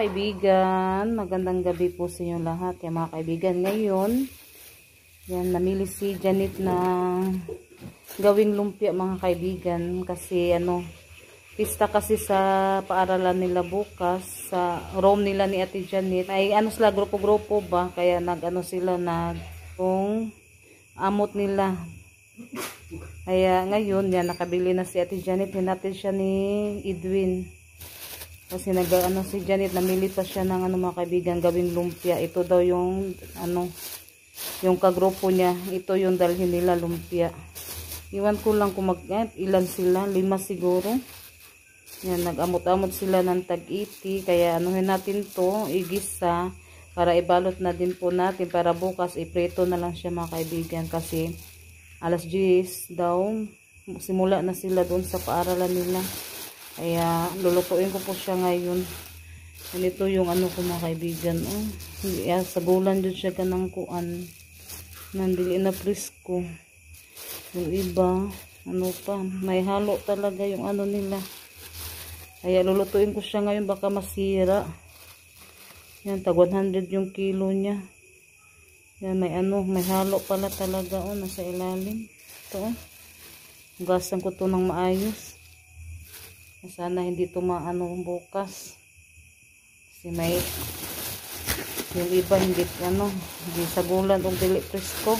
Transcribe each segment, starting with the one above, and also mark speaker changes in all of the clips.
Speaker 1: kaibigan, magandang gabi po sa inyo lahat. Yan mga kaibigan, ngayon, yan, namili si Janet na gawing lumpia mga kaibigan. Kasi pista kasi sa paaralan nila bukas, sa room nila ni Ate Janet. Ay sila, grupo-grupo ba? Kaya sila kung amot nila. Kaya ngayon, yan, nakabili na si Ate Janet. Hinatid siya ni Edwin. Kasi si Janet, namili pa siya ng mga kaibigan, gawing lumpia. Ito daw yung yung kagrupo niya. Ito yung dalhin nila lumpia. Iwan ko lang kung ilan sila, 5 siguro. Yan, nag-amot-amot sila ng tag-iti. Kaya natin to, igisa, para ibalot na din po natin. Para bukas, ipreto na lang siya mga kaibigan. Kasi alas 10 daw, simula na sila doon sa paaralan nila. Kaya lulutuin ko po siya ngayon. Ganito yung ko mga kaibigan. Sa gulan dyan siya ganang kuan. Nandili na presko. Yung iba, pa, may halo talaga yung nila. Kaya lulutuin ko siya ngayon, baka masira. Yan, tag 100 yung kilo niya. Yan, may may halo pala talaga nasa ilalim. Ito hugasan ko to ng maayos. Sana hindi ito bukas. Kasi may yung iba hindi sagulan o dili presko.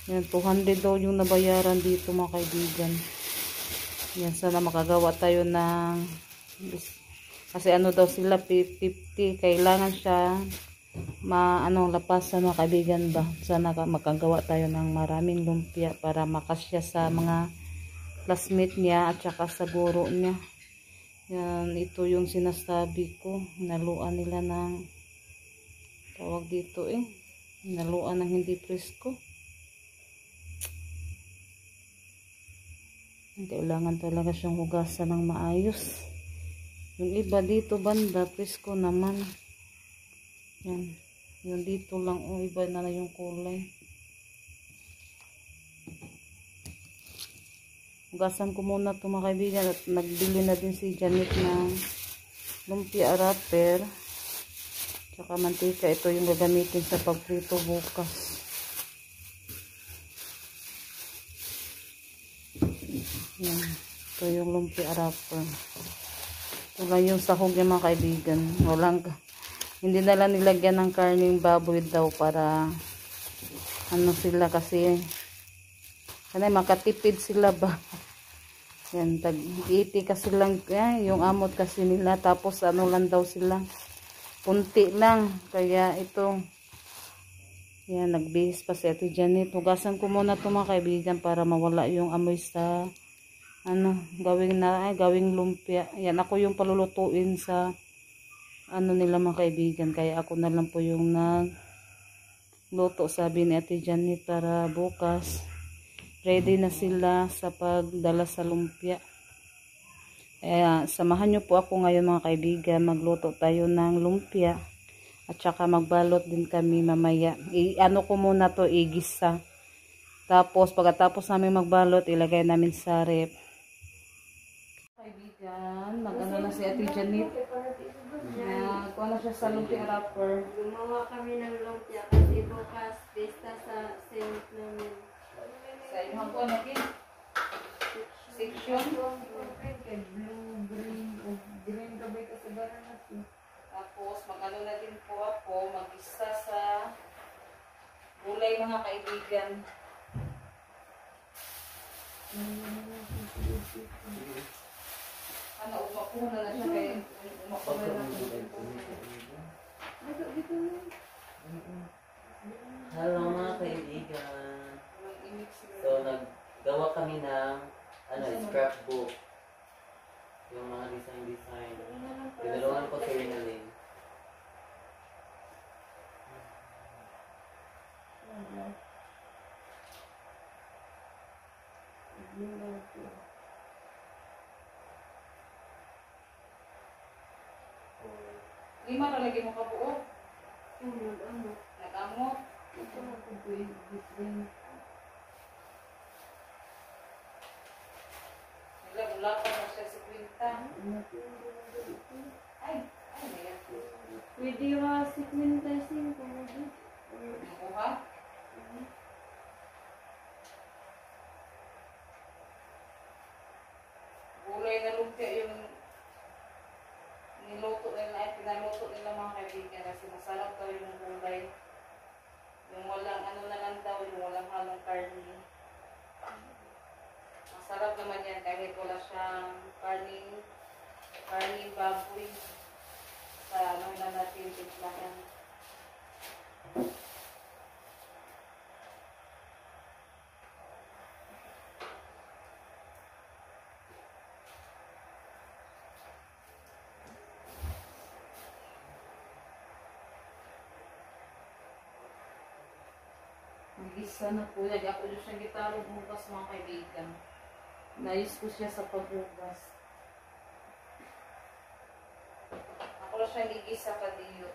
Speaker 1: Yan, 200 daw yung nabayaran dito mga kaibigan. Yan, sana makagawa tayo ng kasi daw sila 50. Kailangan siya lapasan mga kaibigan ba. Sana makagawa tayo ng maraming lumpia para makasya sa mga classmate niya at saka sa guro niya. Yan, ito yung sinasabi ko. Naluan nila ng tawag dito naluan ng hindi presko. Kailangan talaga siyang hugasan ng maayos. Yung iba dito banda presko naman. Yan, yung dito lang iba na yung kulay. Hugasan ko muna ito mga kaibigan at nagbili na din si Janet ng lumpia wrapper tsaka mantika. Ito yung gagamitin sa pagprito bukas. Yan. Ito yung lumpia wrapper. Ito lang yung sahog niya mga kaibigan. Hindi na lang nilagyan ng karning baboy daw para sila kasi makatipid sila ba. Yan, tag-80 kasi lang yung amot kasi nila. Tapos lang daw sila, punti lang. Kaya ito, yan, nagbihis pa si Ate Janet. Hugasan ko muna ito mga kaibigan para mawala yung amoy sa gawing lumpia. Yan, ako yung palulutuin sa nila mga kaibigan. Kaya ako na lang po yung nagluto, sabi ni Ate Janet, para bukas ready na sila sa pagdala sa lumpia. Kaya samahan nyo po ako ngayon mga kaibigan. Magluto tayo ng lumpia. At saka magbalot din kami mamaya. Ko muna to, igisa. Tapos pagkatapos namin magbalot, ilagay namin sa rep. Kaibigan, na si Ate Janet. Kuha na siya sa lumpia wrapper.
Speaker 2: Gumawa kami ng lumpia kasi bukas pista sa Saint namin.
Speaker 1: Sa inyong po section
Speaker 2: Blue, green gabay ka sa baranat.
Speaker 1: tapos na din po ako mag-isa sa gulay mga kaibigan. Umapuna na siya kayo. Umapuna na siya.
Speaker 3: Hello mga kaibigan. So naggawa kami ng scrapbook. Yung mga design. Tinulungan ko si Rinalyn.
Speaker 1: Lima na lagi mo kabuo.
Speaker 2: Nag-amot.
Speaker 1: Nag-amot.
Speaker 2: Ito na po different.
Speaker 1: Wala pa na siya sa kwinta. ka. Ay, ayan.
Speaker 2: Pwede ba segmentation ko?
Speaker 1: Nakuha? Gulay na lumpia yung niluto nila ay pinaluto nila mga kaibigan kasi masarap daw yung gulay. Yung walang ano na lang daw, yung walang halong karne. Masarap naman yan kahit wala siyang karne baboy. Sa ano na natin timplahan. Mag-isa na po. Ako doon siyang gitaro bukas mga kaibigan. Nayos ko siya sa pagbukas. Ako na siyang gigisa pa dito.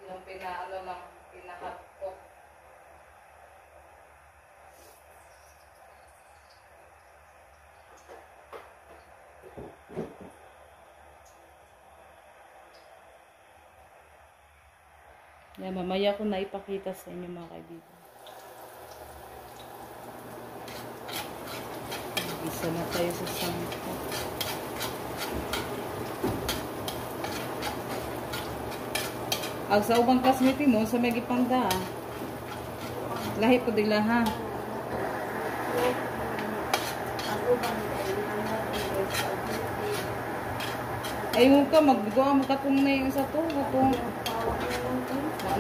Speaker 1: Yung pinaano lang, pinahapok. Yan, mamaya ko na ipakita sa inyo mga kaibigan. Isa na tayo sa sangka. Ang sa ubang kasmiti mo, sa may gipanda. Lahi po dila ha. Ay mo ka, magduwa mo katong na yung sa to. Katong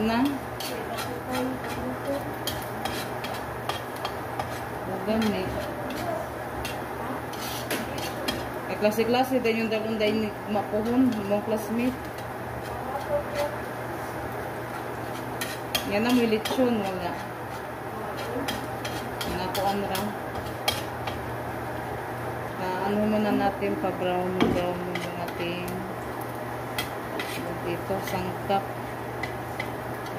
Speaker 1: na. Huwag ni. Ay klase-klase din yung dalunday ni mapuhon, mong classmate. Yan na may lechon, wala. Nakuan ra. Ano muna natin, pa-brown yung ating dito, sangkap.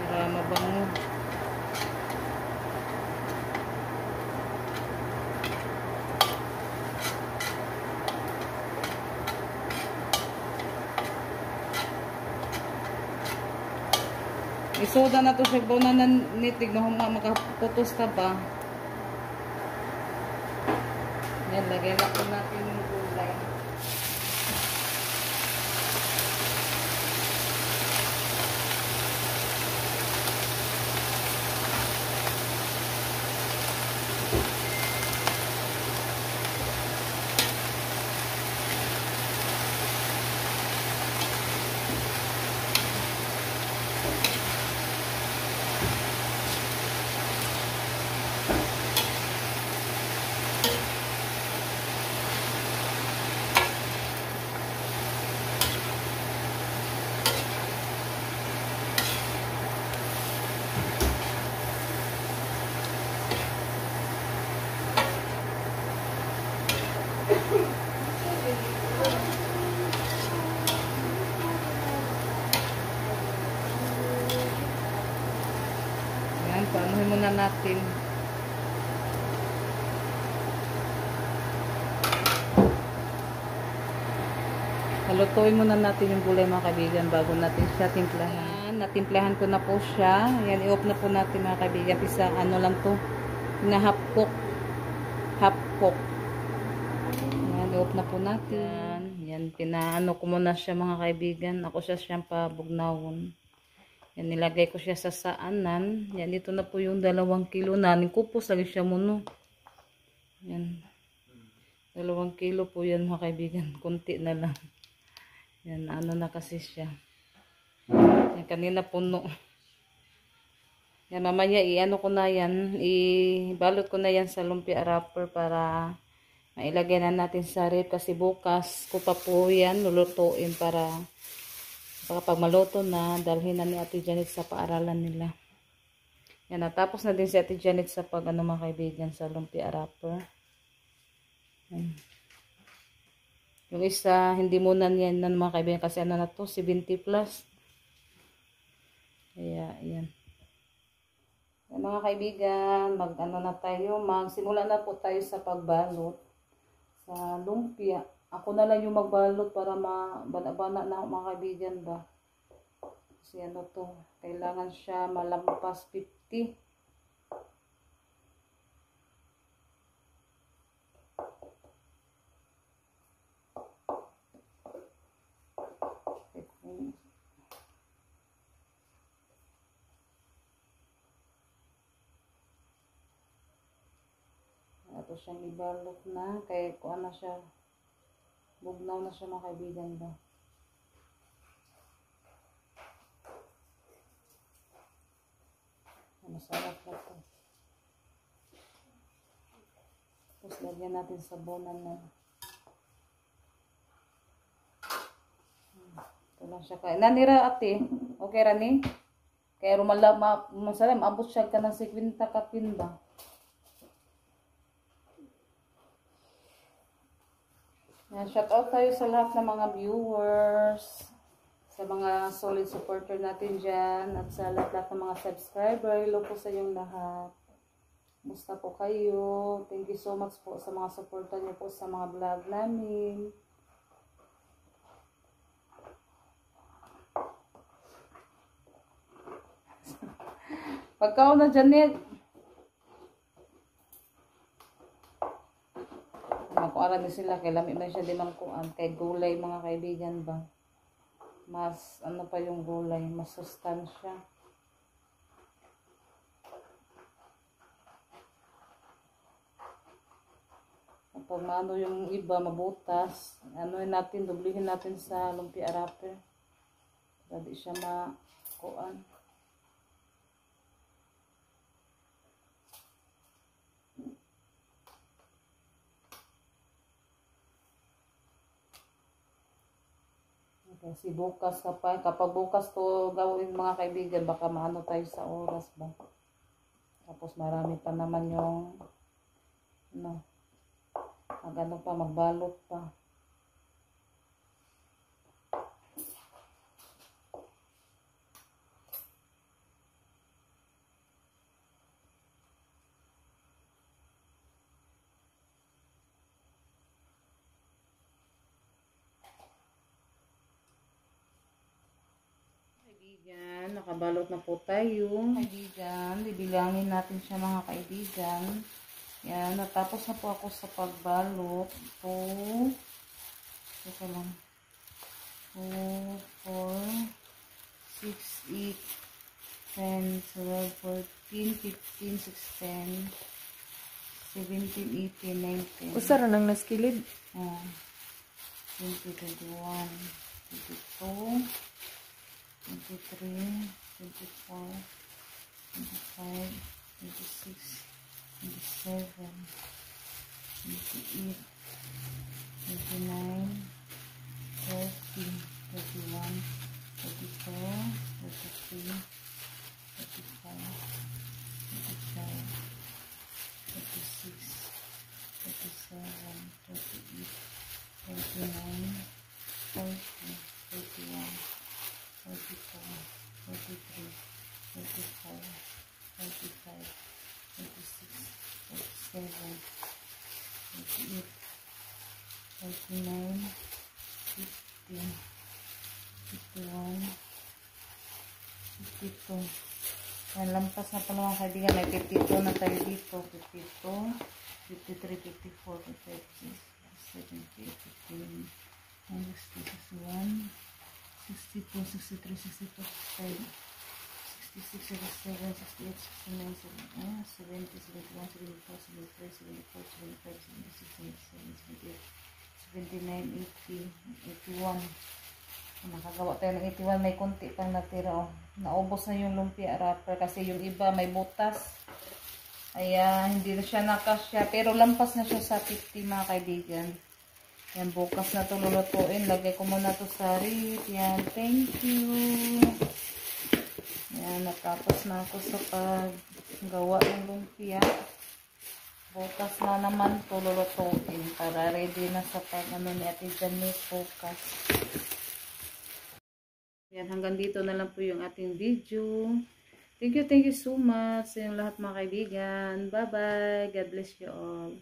Speaker 1: Para mabango. Isoda na to siya ba na nitig na makaputos ka ba? Yan, lagay na po natin yung gulay. Yan, paanuhin muna natin. Halutuin muna natin yung gulay mga kaibigan bago natin siya timplahan. Natimplahan ko na po siya. Yan, i-off na po natin mga kaibigan. Isa, ano lang to, hinahapok. Hapok. Yan, i-off na po natin. Yan, pinaano ko muna siya mga kaibigan. Ako siya siyang pabugnawon. Yan, nilagay ko siya sa saanan. Yan, dito na po yung 2 kilo na. Kupos lagi siya muna. Yan. 2 kilo po yan mga kaibigan. Kunti na lang. Yan, ano na kasi siya. Yan, kanina puno. Yan, mamaya i-ano ko na yan. Ibalot ko na yan sa lumpia wrapper para mailagay na natin sa ref. Kasi bukas ko pa po yan lulutuin para pag maluto na, dalhin na ni Ate Janet sa paaralan nila. Yan, natapos na din si Ate Janet sa mga kaibigan sa lumpia wrapper. Yan. Yung isa, hindi muna yan na mga kaibigan kasi ano na to, 70 plus. Kaya, yan. Yan mga kaibigan, magsimula na po tayo sa pagbalot sa lumpia. ako na lang yung magbalot para mabana-bana na mga kaibigan ba. Kasi ano to, kailangan siya malampas 50. Ito siyang ibalot na, kaya kuha na siya, bugnaw na siya mga kaibigan ba. Masarap na ito. Tapos lagyan natin sabonan na. Ito lang siya kaya. Nanira ate, okay rani? Kaya masarap, abot siya ka ng 50 kapin ba? Shout out tayo sa lahat ng mga viewers, sa mga solid supporter natin dyan, at sa lahat ng mga subscriber. Hello po sa inyong lahat. Musta po kayo? Thank you so much po sa mga supporter niyo po sa mga vlog namin. Pagkaon na Janet. Makuara din sila kay lami man siya din ang kuan kay gulay mga kaibigan ba. Mas ano pa yung gulay, mas sustansya. Kapag maano yung iba mabutas, ano natin, dublihin natin sa lumpia wrapper. Hindi siya makuan. Kasi bukas kapag bukas to gawin mga kaibigan, baka maano tayo sa oras ba. Tapos marami pa naman yung magano pa, magbalot pa. Kaibigan, nakabalot na po tayo. Kaibigan, bibilangin natin siya mga kaibigan. Yan, natapos na po ako sa pagbalot. 2, ito lang. 2, 4, 6, 8, 10, 12, 14, 15, 16, 17, 18, 19.
Speaker 2: Usara nang naskilid.
Speaker 1: 20, 21, 22, 23, 24, 25, 26, 27, 28, 29, 30, 31, 32, 33, 35, 35, 36, 37, 38, 39, 40, 41, 44, 43, 44, 45, 46, 47, 48, 49, 50, 51, 52. Yan, lampas na pa mga kaibigan. May 52 na tayo dito. 52, 53, 54, 55, 70, 59, 61, 62, 63, 64, 65, 66, 67, 68, 69, 70, 71, 74, 73, 74, 75, 76, 77, 78, 79, 80, 81. Nakagawa tayo ng 81. May konti pang natira. Oh. Naubos na yung lumpia wrapper kasi yung iba may butas. Ayan, hindi na siya nakasya. Pero lampas na siya sa 50 mga kaibigan. Yan, bukas na ito lulutuin. Lagay ko muna ito sa rip. Yan, thank you. Yan, natapos na ako sa paggawa ng lumpia. Bukas na naman ito lulutuin para ready na sa pag-ano ni Ate Janice bukas. Yan, hanggang dito na lang po yung ating video. Thank you so much sa inyong lahat mga kaibigan. Bye-bye. God bless you all.